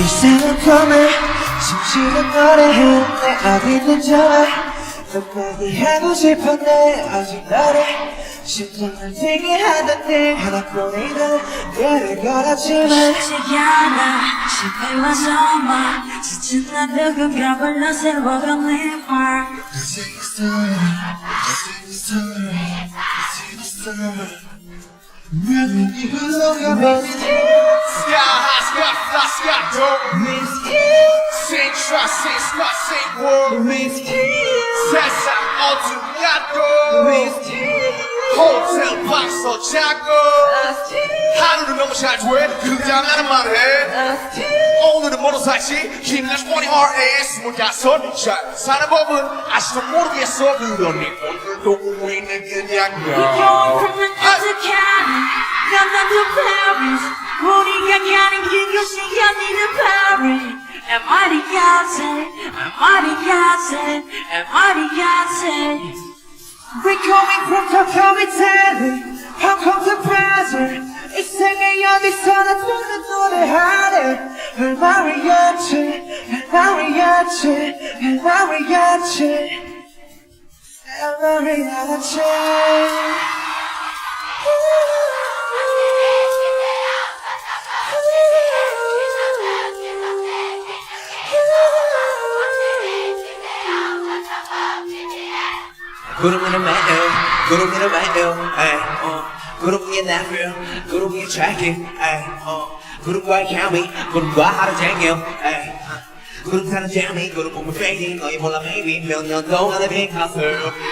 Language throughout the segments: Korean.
일상은 펌해 숨쉬는 노래해 내 어디 있는지 알아 너까지 하고 싶었네 아직 너를 심장을 뛰게 하던 네 하나뿐이던 그를 걸었지만 쉽지 않아 집에 와서만 지친 나 누군가 불러 세워간 내 말 왜 이걸 너가 Sing trust, sing smart, sing word. 세상 어둠이야도 호텔 방서 자고 하루는 너무 잘 돼. 그냥 나는 말해. 오늘은 모두 사실 힘난 20RS 25살 사는 법은 아직도 모르겠어. 그러니 오늘도 우리는 그냥 그러면 어떡하니 난 to Paris 우리가 가는 그곳이 아니는 Paris MRI가세 We're coming from Tokyo, Italy Hong Kong to Brazil 이 생에 어디서나 부르는 노래하네 얼마리였지 구름이는 매일 구름이는 매일 구름이 나 real 구름이 tracking 구름과의 케미 구름과 하루 종일 구름 타는 재미 구름 보면 fading 너희 몰라 maybe 몇 년 동안의 빈 가슴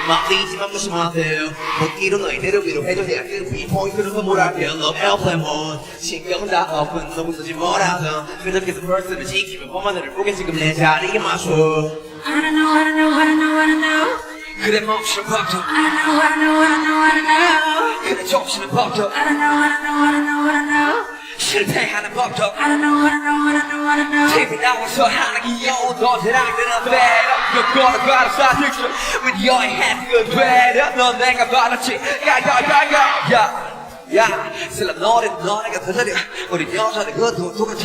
막리지만 무심하들 못기로 너희들을 위로해줘 내가 그 비포인트를 선물할게 Love airplane mode 신경은 다 open 너무 쓰지 뭐라든 그저께서 벌스를 지키면 뻔하늘을 보게 지금 내 자리에 맞춰 I don't know 그래 멈추는 법도 I don't know 그래 좁히는 법도 I don't know 실패하는 법도 I don't know TV 나와서 하는 귀여운 너들한테는 better 몇 걸어 걸어 사실수 With your hand good better 넌 내가 받았지 야 슬람 너네가 더 잘해 우리 여자들 그것도 똑같아